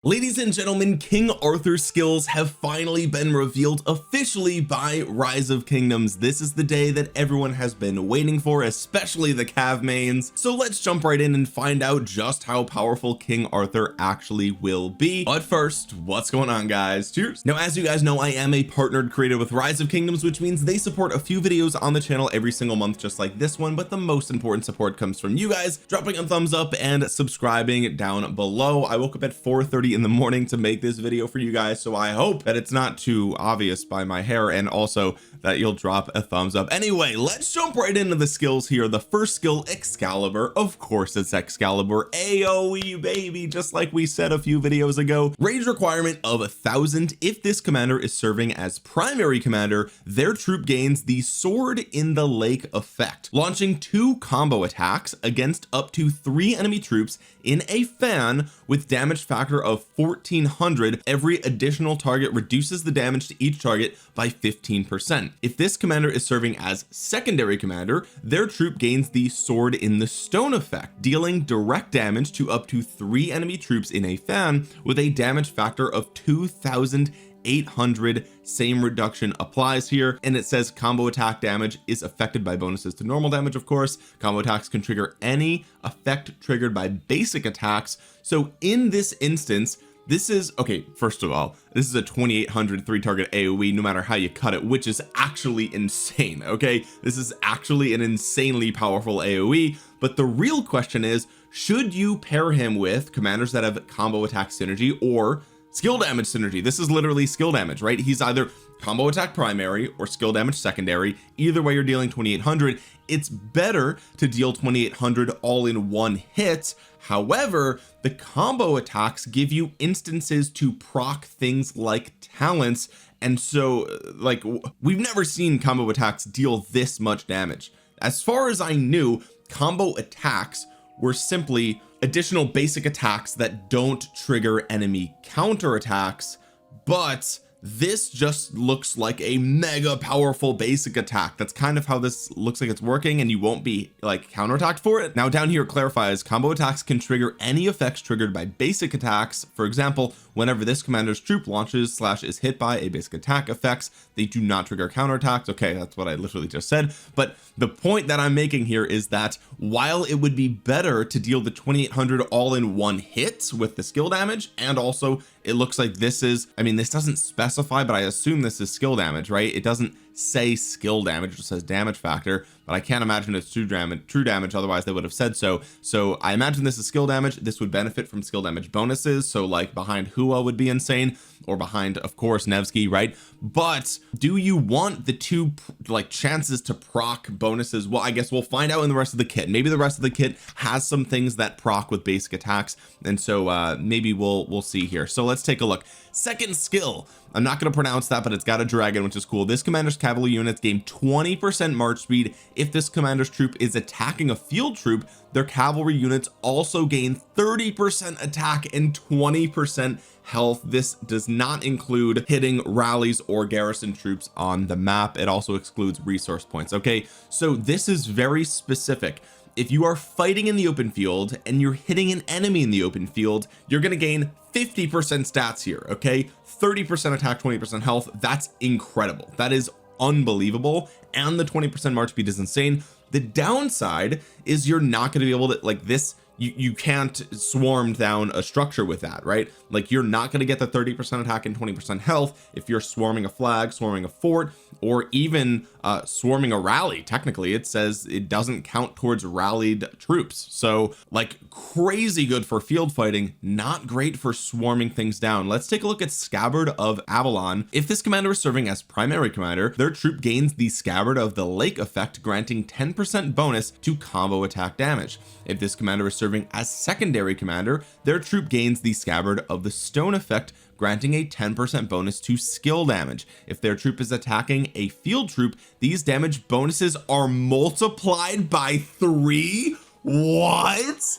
Ladies and gentlemen, King Arthur's skills have finally been revealed officially by Rise of Kingdoms. This is the day that everyone has been waiting for, especially the Cav mains. So let's jump right in and find out just how powerful King Arthur actually will be. But first, what's going on, guys? Cheers. Now, as you guys know, I am a partnered creator with Rise of Kingdoms, which means they support a few videos on the channel every single month, just like this one. But the most important support comes from you guys dropping a thumbs up and subscribing down below. I woke up at 4:30 in the morning to make this video for you guys, so I hope that it's not too obvious by my hair, and also that you'll drop a thumbs up. Anyway, let's jump right into the skills here. The first skill, Excalibur. Of course it's Excalibur, AoE baby, just like we said a few videos ago. Rage requirement of 1000. If this commander is serving as primary commander, their troop gains the Sword in the Lake effect, launching 2 combo attacks against up to 3 enemy troops in a fan with damage factor of 1400. Every additional target reduces the damage to each target by 15%. If this commander is serving as secondary commander, their troop gains the Sword in the Stone effect, dealing direct damage to up to 3 enemy troops in a fan with a damage factor of 2800. Same reduction applies here, and it says combo attack damage is affected by bonuses to normal damage. Of course, combo attacks can trigger any effect triggered by basic attacks. So in this instance, this is okay. First of all, this is a 2800 3-target AoE no matter how you cut it, which is actually insane. Okay, this is actually an insanely powerful AoE. But the real question is, should you pair him with commanders that have combo attack synergy or skill damage synergy? This is literally skill damage, right? He's either combo attack primary or skill damage secondary. Either way, you're dealing 2800. It's better to deal 2800 all in one hit. However, the combo attacks give you instances to proc things like talents, and so like we've never seen combo attacks deal this much damage. As far as I knew, combo attacks were simply additional basic attacks that don't trigger enemy counterattacks, but this just looks like a mega powerful basic attack. That's kind of how this looks like it's working, and you won't be like counterattacked for it. Now down here it clarifies combo attacks can trigger any effects triggered by basic attacks. For example, whenever this commander's troop launches / is hit by a basic attack effects, they do not trigger counterattacks. Okay, that's what I literally just said. But the point that I'm making here is that while it would be better to deal the 2800 all in one hit with the skill damage, and also it looks like this is, I mean, this doesn't specify, but I assume this is skill damage, right? It doesn't say skill damage, it just says damage factor, but I can't imagine it's true damage, otherwise they would have said so. So I imagine this is skill damage. This would benefit from skill damage bonuses, so like behind Hua would be insane, or behind, of course, Nevsky, right? But do you want the two like chances to proc bonuses? Well, I guess we'll find out in the rest of the kit. Maybe the rest of the kit has some things that proc with basic attacks, and so maybe we'll see here. So let's take a look. Second skill, I'm not going to pronounce that, but it's got a dragon, which is cool. This commander's cavalry units gain 20% march speed. If this commander's troop is attacking a field troop, their cavalry units also gain 30% attack and 20% health. This does not include hitting rallies or garrison troops on the map. It also excludes resource points. Okay, so this is very specific. If you are fighting in the open field and you're hitting an enemy in the open field, you're going to gain 50% stats here. Okay, 30% attack, 20% health. That's incredible. That is unbelievable. And the 20% march speed is insane. The downside is you're not going to be able to, like, this, you can't swarm down a structure with that, right? Like, you're not going to get the 30% attack and 20% health if you're swarming a flag, swarming a fort, or even swarming a rally. Technically it says it doesn't count towards rallied troops, so like crazy good for field fighting, not great for swarming things down. Let's take a look at Scabbard of Avalon. If this commander is serving as primary commander, their troop gains the Scabbard of the Lake effect, granting 10% bonus to combo attack damage. If this commander is serving as secondary commander, their troop gains the Scabbard of the Stone effect, granting a 10% bonus to skill damage. If their troop is attacking a field troop, these damage bonuses are multiplied by 3. What,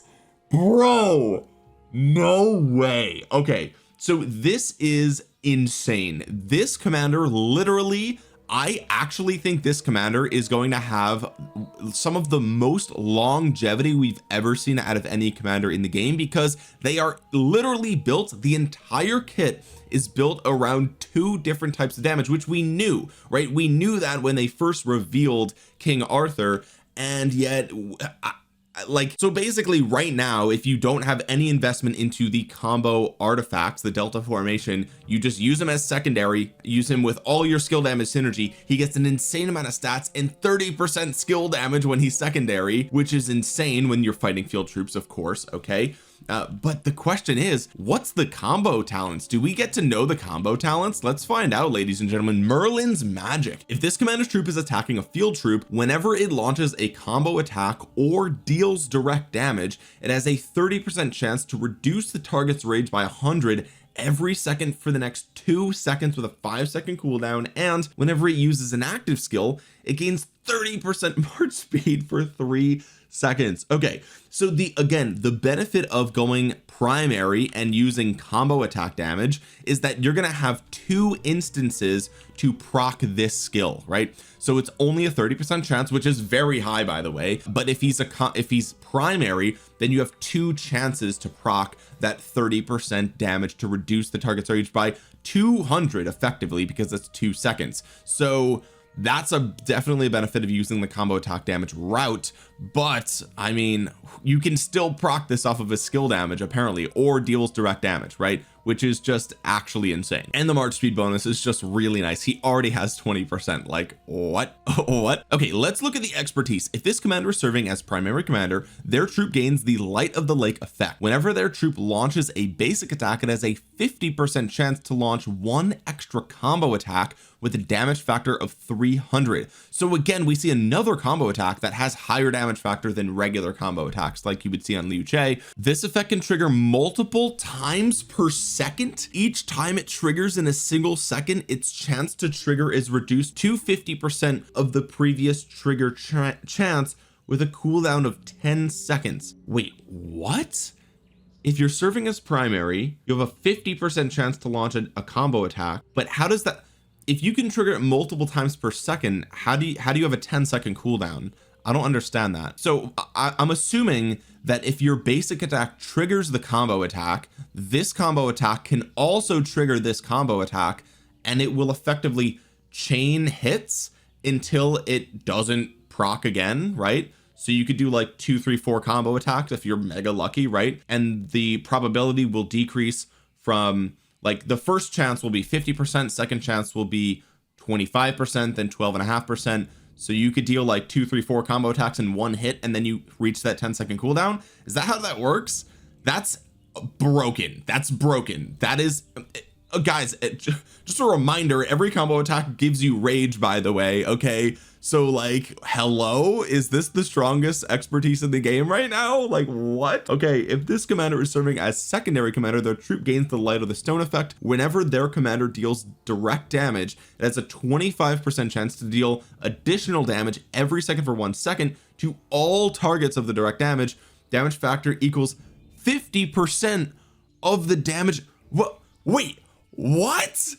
bro? No way. Okay, so this is insane. This commander literally, I actually think this commander is going to have some of the most longevity we've ever seen out of any commander in the game, because they are literally built, the entire kit is built around 2 different types of damage, which we knew, right? We knew that when they first revealed King Arthur, and yet like, so basically right now, if you don't have any investment into the combo artifacts, the Delta formation, you just use him as secondary, use him with all your skill damage synergy. He gets an insane amount of stats and 30% skill damage when he's secondary, which is insane when you're fighting field troops, of course. Okay, but the question is, what's the combo talents? Do we get to know the combo talents? Let's find out, ladies and gentlemen. Merlin's Magic. If this commander's troop is attacking a field troop, whenever it launches a combo attack or deals direct damage, it has a 30% chance to reduce the target's rage by 100 every second for the next 2 seconds with a 5-second cooldown, and whenever it uses an active skill, it gains 30% march speed for 3 seconds. Okay, so again, the benefit of going primary and using combo attack damage is that you're gonna have 2 instances to proc this skill, right? So it's only a 30% chance, which is very high, by the way, but if he's primary, then you have 2 chances to proc that 30% damage to reduce the target's rage by 200 effectively, because it's 2 seconds. So that's definitely a benefit of using the combo attack damage route. But I mean, you can still proc this off of his skill damage apparently, or deals direct damage, right? Which is just actually insane. And the march speed bonus is just really nice. He already has 20%. Like, what? What? Okay, let's look at the expertise. If this commander is serving as primary commander, their troop gains the Light of the Lake effect. Whenever their troop launches a basic attack, it has a 50% chance to launch 1 extra combo attack with a damage factor of 300. So again, we see another combo attack that has higher damage factor than regular combo attacks like you would see on Liu Che. This effect can trigger multiple times per second. Each time it triggers in a single second, its chance to trigger is reduced to 50% of the previous trigger chance, with a cooldown of 10 seconds. Wait, what? If you're serving as primary, you have a 50% chance to launch a combo attack, but how does that, if you can trigger it multiple times per second, how do you have a 10-second cooldown? I don't understand that. So I'm assuming that if your basic attack triggers the combo attack, this combo attack can also trigger this combo attack, and it will effectively chain hits until it doesn't proc again, right? So you could do like 2, 3, 4 combo attacks if you're mega lucky, right? And the probability will decrease from, like, the first chance will be 50%, second chance will be 25%, then 12.5%. So you could deal like 2, 3, 4 combo attacks in 1 hit, and then you reach that 10-second cooldown. Is that how that works? That's broken. That's broken. That is, guys, just a reminder, every combo attack gives you rage, by the way. Okay, so like, hello, is this the strongest expertise in the game right now? Like, what? Okay, if this commander is serving as secondary commander, their troop gains the Light of the Stone effect. Whenever their commander deals direct damage, it has a 25% chance to deal additional damage every second for 1 second to all targets of the direct damage. Damage factor equals 50% of the damage. What? Wait, what?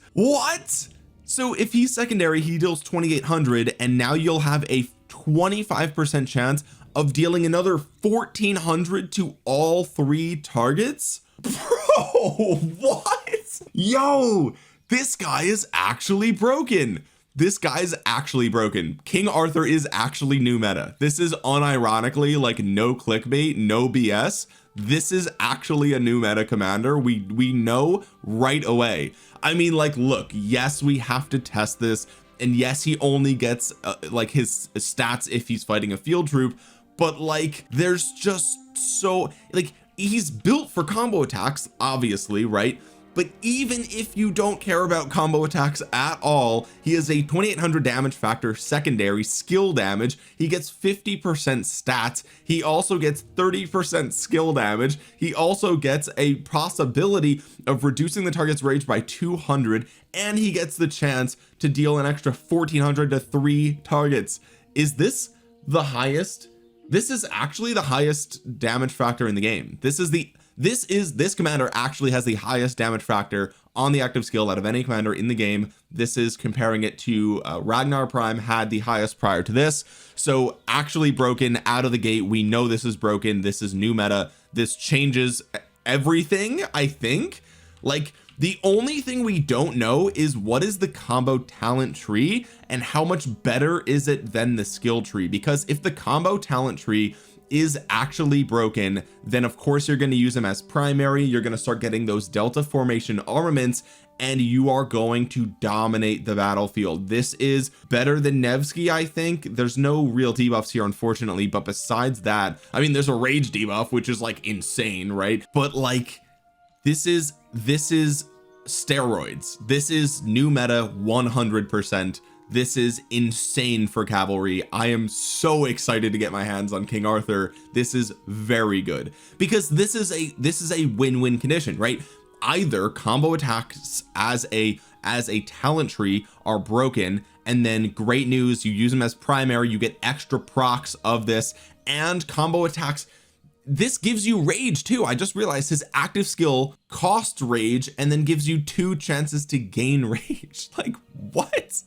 So if he's secondary, he deals 2,800, and now you'll have a 25% chance of dealing another 1,400 to all 3 targets. Bro, what? Yo, this guy is actually broken. King Arthur is actually new meta. This is unironically, like, no clickbait, no BS. This is actually a new meta commander. We know right away. I mean, like, look, yes, we have to test this, and yes, he only gets like his stats if he's fighting a field troop, but like, there's just so, like, he's built for combo attacks, obviously, right? But even if you don't care about combo attacks at all, he has a 2,800 damage factor secondary skill damage. He gets 50% stats. He also gets 30% skill damage. He also gets a possibility of reducing the target's rage by 200, and he gets the chance to deal an extra 1,400 to 3 targets. Is this the highest? This is actually the highest damage factor in the game. This is this commander actually has the highest damage factor on the active skill out of any commander in the game. This is comparing it to Ragnar Prime had the highest prior to this. So actually broken out of the gate. We know this is broken. This is new meta. This changes everything, I think. Like, the only thing we don't know is what is the combo talent tree and how much better is it than the skill tree, because if the combo talent tree is actually broken, then of course you're going to use them as primary. You're going to start getting those delta formation armaments and you are going to dominate the battlefield. This is better than Nevsky. I think there's no real debuffs here, unfortunately, but besides that, I mean, there's a rage debuff, which is like insane, right? But like, this is steroids. This is new meta 100%. This is insane for cavalry. I am so excited to get my hands on King Arthur. This is very good because this is a win-win condition, right? Either combo attacks as a talent tree are broken, and then great news, you use them as primary, you get extra procs of this, and combo attacks, this gives you rage too. I just realized his active skill costs rage and then gives you 2 chances to gain rage. Like, what?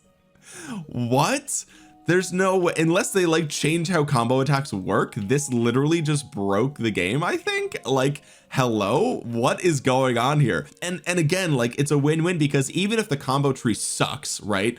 There's no way, unless they like change how combo attacks work. This literally just broke the game, I think. Like, hello, what is going on here? And again, like, it's a win-win because even if the combo tree sucks, right,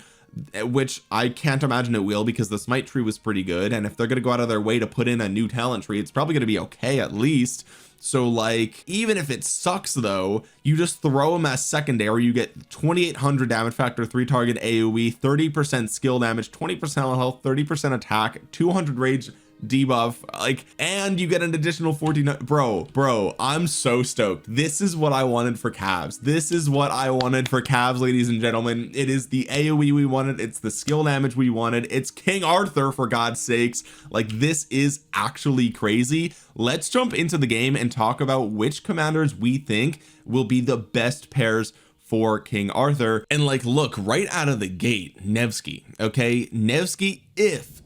which I can't imagine it will, because the smite tree was pretty good, and if they're going to go out of their way to put in a new talent tree, it's probably going to be okay at least. So like, even if it sucks though, you just throw them as secondary, you get 2800 damage factor, 3 target AoE, 30% skill damage, 20% health, 30% attack, 200 rage debuff, like, and you get an additional 14. Bro, I'm so stoked. This is what I wanted for Cavs. This is what I wanted for Cavs, ladies and gentlemen. It is the AoE we wanted, it's the skill damage we wanted, it's King Arthur, for God's sakes. Like, this is actually crazy. Let's jump into the game and talk about which commanders we think will be the best pairs for King Arthur. And like, look, right out of the gate, Nevsky, okay, Nevsky,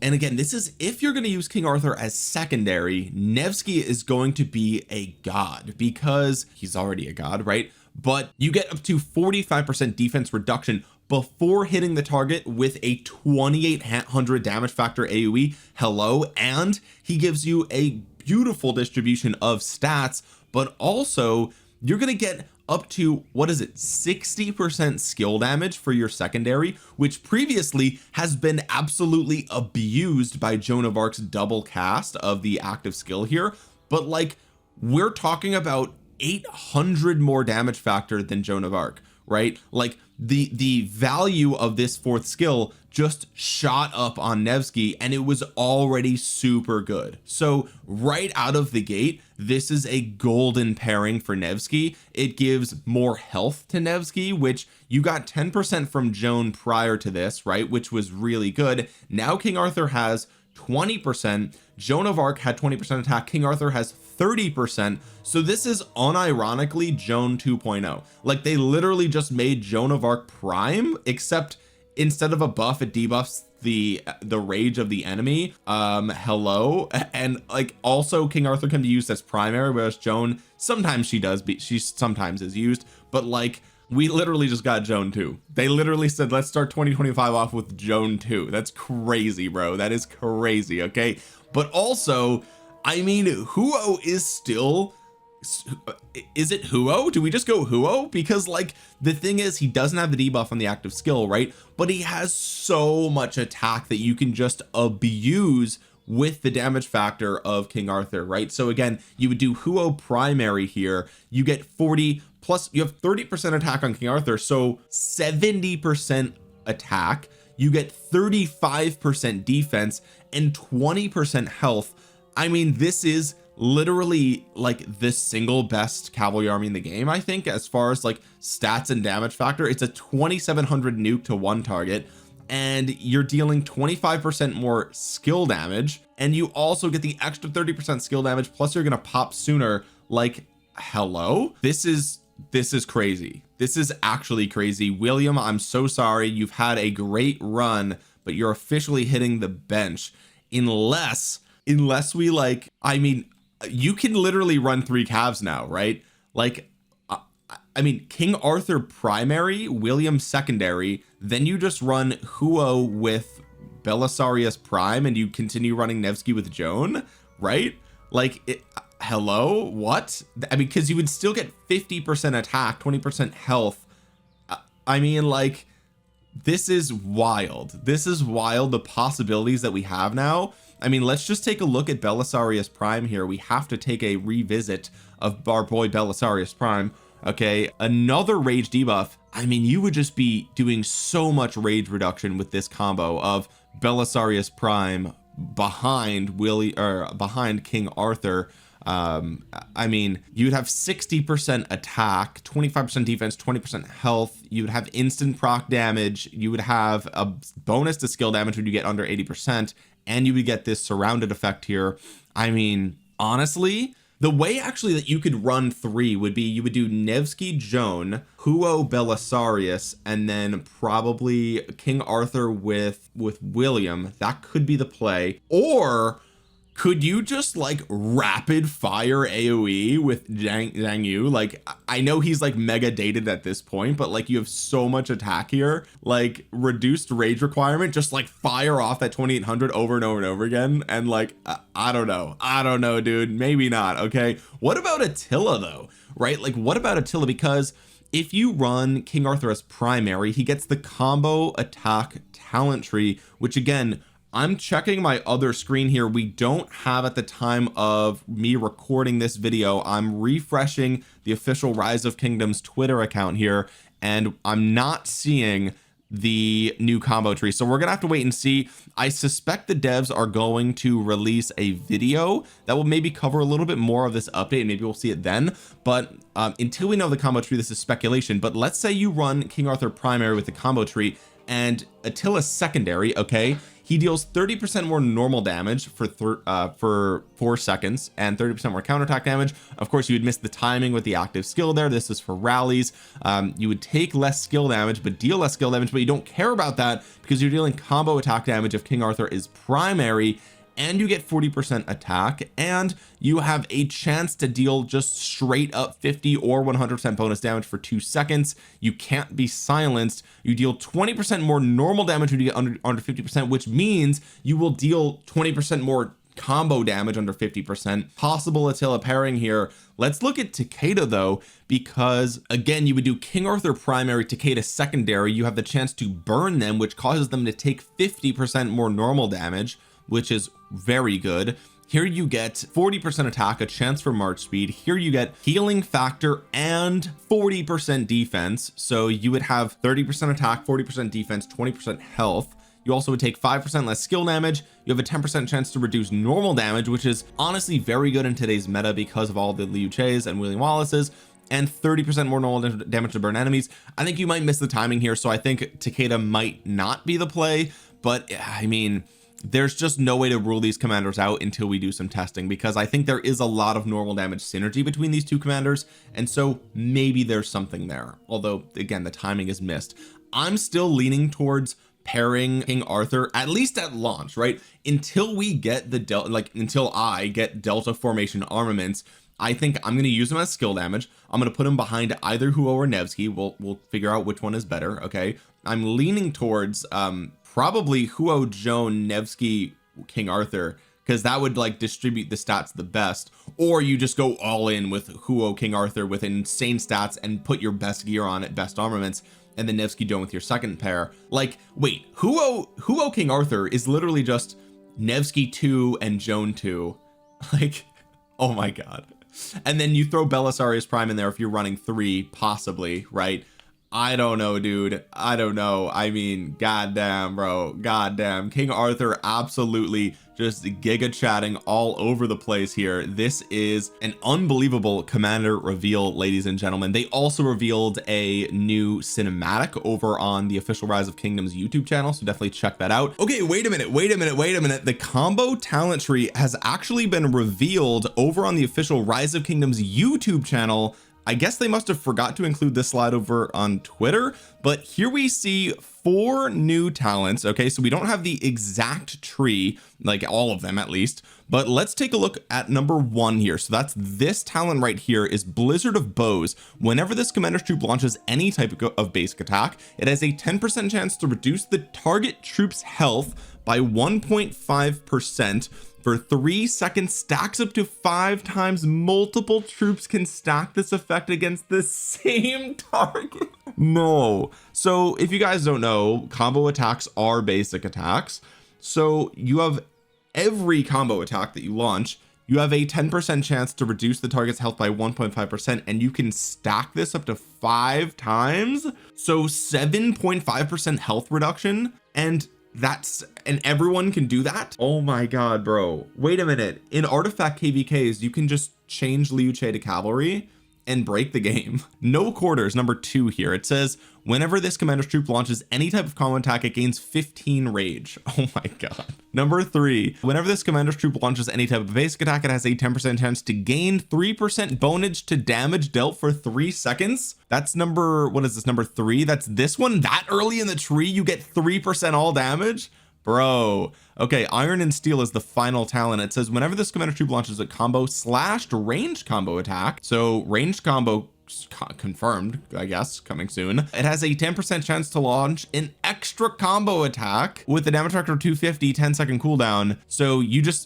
and again, this is if you're going to use King Arthur as secondary, Nevsky is going to be a god because he's already a god, right? But you get up to 45% defense reduction before hitting the target with a 2800 damage factor AoE. Hello. And he gives you a beautiful distribution of stats, but also you're going to get up to, what is it, 60% skill damage for your secondary, which previously has been absolutely abused by Joan of Arc's double cast of the active skill here. But like, we're talking about 800 more damage factor than Joan of Arc, right? Like, the value of this 4th skill just shot up on Nevsky, and it was already super good. So right out of the gate, this is a golden pairing for Nevsky. It gives more health to Nevsky, which you got 10% from Joan prior to this, right, which was really good. Now King Arthur has 20%. Joan of Arc had 20% attack. King Arthur has 30%. So this is unironically Joan 2.0. Like, they literally just made Joan of Arc Prime, except instead of a buff, it debuffs the rage of the enemy. Hello. And like, also King Arthur can be used as primary, whereas Joan, sometimes she sometimes is used, but like, we literally just got Joan 2. They literally said, let's start 2025 off with Joan 2. That's crazy, bro. That is crazy. Okay. But also, I mean, Huo is still, is it Huo? Do we just go Huo? Because like, the thing is, he doesn't have the debuff on the active skill, right? But he has so much attack that you can just abuse with the damage factor of King Arthur, right? So again, you would do Huo primary here. You get 40 plus, you have 30% attack on King Arthur, so 70% attack. You get 35% defense and 20% health. I mean, this is literally like the single best cavalry army in the game, I think, as far as like stats and damage factor. It's a 2700 nuke to 1 target, and you're dealing 25% more skill damage, and you also get the extra 30% skill damage, plus you're gonna pop sooner. Like, hello, this is crazy. This is actually crazy. William, I'm so sorry. You've had a great run, but you're officially hitting the bench, unless we like, I mean, you can literally run 3 calves now, right? Like I mean, King Arthur primary, William secondary, then you just run Huo with Belisarius prime and you continue running Nevsky with Joan, right? Like hello, what? I mean, because you would still get 50% attack, 20% health. I mean, like, this is wild. This is wild, the possibilities that we have now. I mean, let's just take a look at Belisarius prime here. We have to take a revisit of our boy Belisarius prime. Okay, another rage debuff. I mean, you would just be doing so much rage reduction with this combo of Belisarius prime behind behind King Arthur. I mean, you'd have 60% attack, 25% defense, 20% health. You would have instant proc damage. You would have a bonus to skill damage when you get under 80%, and you would get this surrounded effect here. I mean, honestly, the way actually that you could run 3 would be you would do Nevsky Joan, Huo Belisarius, and then probably King Arthur with William. That could be the play. Or could you just like rapid fire AoE with Zhang Yu? Like, I know he's like mega dated at this point, but like you have so much attack here, like reduced rage requirement, just like fire off that 2800 over and over and over again. And like, I don't know, dude, maybe not. Okay. What about Attila though? Right? Like, what about Attila? Because if you run King Arthur as primary, he gets the combo attack talent tree, which again, I'm checking my other screen here. We don't have at the time of me recording this video. I'm refreshing the official Rise of Kingdoms Twitter account here, and I'm not seeing the new combo tree. So we're gonna have to wait and see. I suspect the devs are going to release a video that will maybe cover a little bit more of this update, and maybe we'll see it then. But until we know the combo tree, this is speculation. But let's say you run King Arthur primary with the combo tree and Attila secondary. Okay, he deals 30% more normal damage for 4 seconds and 30% more counterattack damage. Of course, you would miss the timing with the active skill there. This is for rallies. You would take less skill damage but deal less skill damage, but you don't care about that because you're dealing combo attack damage if King Arthur is primary, and you get 40% attack, and you have a chance to deal just straight up 50 or 100% bonus damage for 2 seconds. You can't be silenced. You deal 20% more normal damage when you get under 50%, which means you will deal 20% more combo damage under 50%. Possible Attila pairing here. Let's look at Takeda though, because again, you would do King Arthur primary, Takeda secondary. You have the chance to burn them, which causes them to take 50% more normal damage, which is very good. Here you get 40% attack, a chance for march speed. Here you get healing factor and 40% defense. So you would have 30% attack, 40% defense, 20% health. You also would take 5% less skill damage. You have a 10% chance to reduce normal damage, which is honestly very good in today's meta because of all the Liu Che's and William Wallace's, and 30% more normal damage to burn enemies. I think you might miss the timing here, so I think Takeda might not be the play, but I mean, there's just no way to rule these commanders out until we do some testing, because I think there is a lot of normal damage synergy between these two commanders, and so maybe there's something there, although again the timing is missed. I'm still leaning towards pairing King Arthur, at least at launch, right? Until we get the until I get Delta formation armaments, I think I'm going to use him as skill damage. I'm going to put him behind either Huo or Nevsky. We'll figure out which one is better. Okay, I'm leaning towards probably Huo, Joan, Nevsky, King Arthur, because that would like distribute the stats the best. Or you just go all in with Huo, King Arthur with insane stats and put your best gear on it, best armaments, and then Nevsky Joan with your second pair. Like, wait, Huo King Arthur is literally just Nevsky 2 and Joan 2. Like, oh my god. And then you throw Belisarius Prime in there if you're running 3, possibly, right? I don't know, dude. I don't know. I mean, goddamn, bro. Goddamn. King Arthur absolutely just giga chatting all over the place here. This is an unbelievable commander reveal, ladies and gentlemen. They also revealed a new cinematic over on the official Rise of Kingdoms YouTube channel, so definitely check that out. Okay, wait a minute. The combo talent tree has actually been revealed over on the official Rise of Kingdoms YouTube channel. I guess they must have forgot to include this slide over on Twitter, but here we see 4 new talents. Okay, so we don't have the exact tree, like all of them at least, but let's take a look at number 1 here. So that's this talent right here, is Blizzard of Bows. Whenever this commander's troop launches any type of basic attack, it has a 10% chance to reduce the target troop's health by 1.5% for 3 seconds, stacks up to 5 times. Multiple troops can stack this effect against the same target. No. So if you guys don't know, combo attacks are basic attacks. So you have every combo attack that you launch, you have a 10% chance to reduce the target's health by 1.5%, and you can stack this up to 5 times. So 7.5% health reduction, and everyone can do that. Oh my god, bro, wait a minute. In artifact kvks, you can just change Liu Che to cavalry and break the game. No quarters, number 2 here. It says whenever this commander's troop launches any type of combo attack, it gains 15 rage. Oh my god. Number 3, whenever this commander's troop launches any type of basic attack, it has a 10% chance to gain 3% bonus to damage dealt for 3 seconds. That's number, what is this, number 3? That's this one. That early in the tree you get 3% all damage, bro. Okay, Iron and Steel is the final talent. It says whenever this commander troop launches a combo / ranged combo attack, so ranged combo confirmed, I guess, coming soon, it has a 10% chance to launch an extra combo attack with a damage factor of 250, 10-second cooldown. So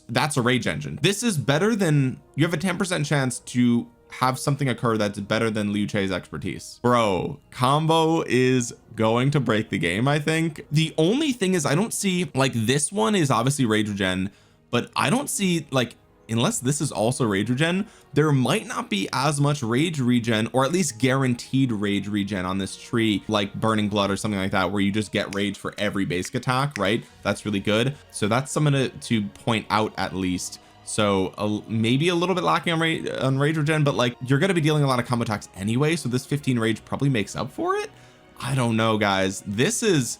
that's a rage engine. This is better than, you have a 10% chance to have something occur that's better than Liu Che's expertise. Bro, combo is going to break the game. I think the only thing is, I don't see, like, this one is obviously rage regen, but I don't see, like, unless this is also rage regen, there might not be as much rage regen, or at least guaranteed rage regen on this tree, like Burning Blood or something like that, where you just get rage for every basic attack, right? That's really good. So that's something to point out at least. So maybe a little bit lacking on rage regen, but like, you're going to be dealing a lot of combo attacks anyway, so this 15 rage probably makes up for it. I don't know, guys. This is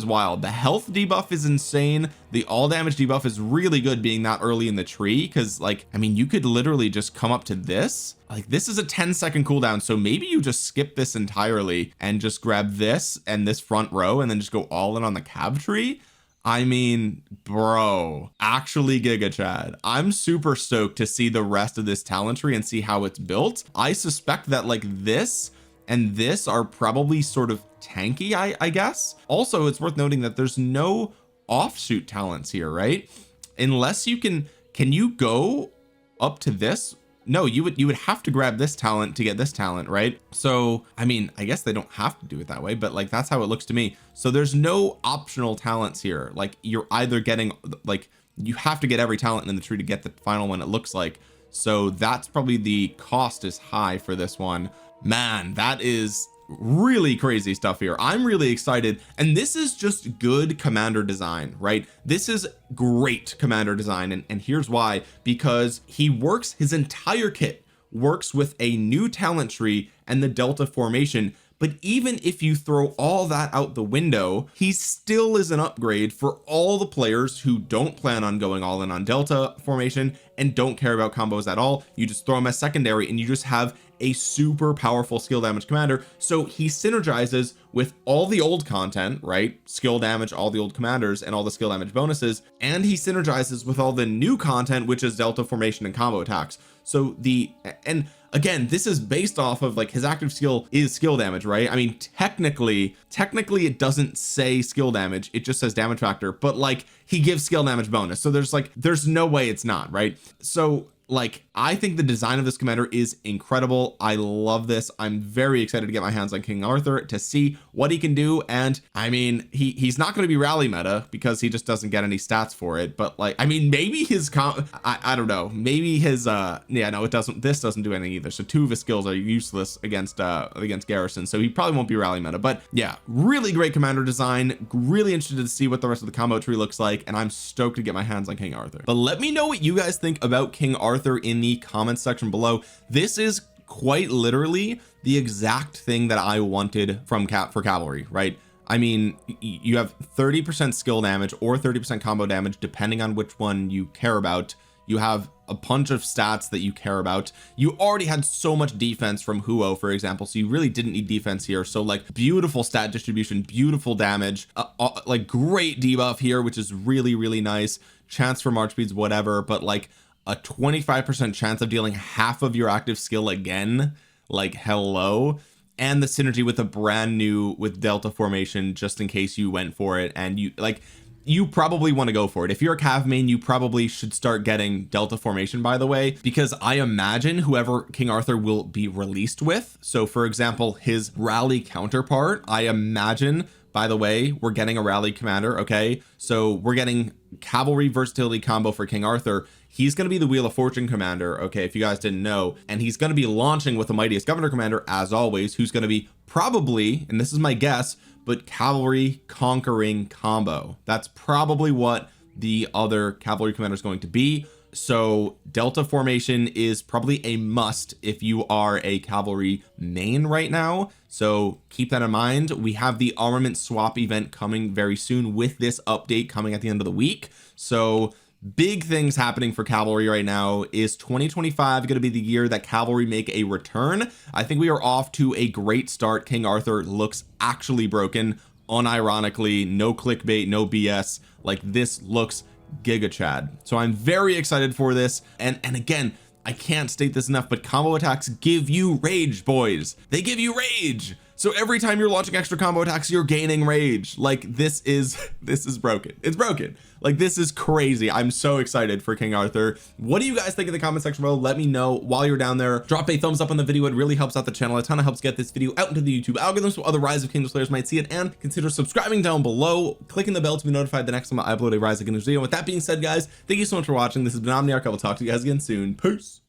wild. The health debuff is insane. The all damage debuff is really good being that early in the tree, because, like, I mean, you could literally just come up to this, like, this is a 10-second cooldown, so maybe you just skip this entirely and just grab this and this front row and then just go all in on the cav tree. I mean, bro, actually Giga Chad, I'm super stoked to see the rest of this talent tree and see how it's built. I suspect that, like, this and this are probably sort of tanky, I guess. Also, it's worth noting that there's no offshoot talents here, right? Unless you can you go up to this? No, you would have to grab this talent to get this talent, right? So I mean, I guess they don't have to do it that way, but like, that's how it looks to me. So there's no optional talents here. Like, you're either getting, like, you have to get every talent in the tree to get the final one, it looks like. So that's probably the cost is high for this one. Man, that is really crazy stuff here. I'm really excited, and this is just good commander design, right? This is great commander design, and here's why. Because his entire kit works with a new talent tree and the Delta formation. But even if you throw all that out the window, he still is an upgrade for all the players who don't plan on going all in on Delta formation and don't care about combos at all. You just throw him as secondary and you just have a super powerful skill damage commander. So he synergizes with all the old content, right? Skill damage, all the old commanders, and all the skill damage bonuses, and he synergizes with all the new content, which is Delta formation and combo attacks. So and again, this is based off of, like, his active skill is skill damage, right? I mean, technically it doesn't say skill damage, it just says damage factor, but like, he gives skill damage bonus, so there's no way it's not, right? So like, I think the design of this commander is incredible. I love this. I'm very excited to get my hands on King Arthur to see what he can do. And I mean, he's not going to be rally meta because he just doesn't get any stats for it, but like, I mean, maybe his I don't know, maybe his yeah, no, this doesn't do anything either. So 2 of his skills are useless against Garrison, so he probably won't be rally meta. But yeah, really great commander design. Really interested to see what the rest of the combo tree looks like, and I'm stoked to get my hands on King Arthur. But let me know what you guys think about King Arthur in the comments section below. This is quite literally the exact thing that I wanted from for cavalry, right? I mean, you have 30% skill damage or 30% combo damage depending on which one you care about. you have a bunch of stats that you care about. You already had so much defense from Huo, for example, so you really didn't need defense here. So like beautiful stat distribution, beautiful damage, like great debuff here, which is really nice. Chance for march speeds, whatever, but like a 25% chance of dealing half of your active skill again, like hello. And the synergy with a brand new with Delta formation, just in case you went for it. And you probably want to go for it. If you're a Cav main, you probably should start getting Delta formation, by the way, because I imagine whoever King Arthur will be released with, so for example his rally counterpart, I imagine, by the way, we're getting a rally commander. Okay, so we're getting cavalry versatility combo for King Arthur. He's going to be the Wheel of Fortune commander, okay, if you guys didn't know, and he's going to be launching with the Mightiest Governor commander as always, who's going to be probably, and this is my guess, but cavalry conquering combo. That's probably what the other cavalry commander is going to be. So Delta formation is probably a must if you are a cavalry main right now, so keep that in mind. We have the armament swap event coming very soon with this update coming at the end of the week. So big things happening for cavalry right now. Is 2025 going to be the year that cavalry make a return? I think we are off to a great start. King Arthur looks actually broken, unironically, no clickbait, no BS. Like this looks giga chad, so I'm very excited for this. And again, I can't state this enough, but combo attacks give you rage, boys. They give you rage. So every time you're launching extra combo attacks, you're gaining rage. Like this is broken. It's broken. Like this is crazy. I'm so excited for King Arthur. What do you guys think in the comment section below? Let me know. While you're down there, drop a thumbs up on the video. It really helps out the channel a ton. It helps get this video out into the YouTube algorithm so other Rise of Kingdoms players might see it, and consider subscribing down below, clicking the bell to be notified the next time I upload a Rise of Kingdoms video. With that being said, guys, thank you so much for watching. This has been Omniarch. I will talk to you guys again soon. Peace.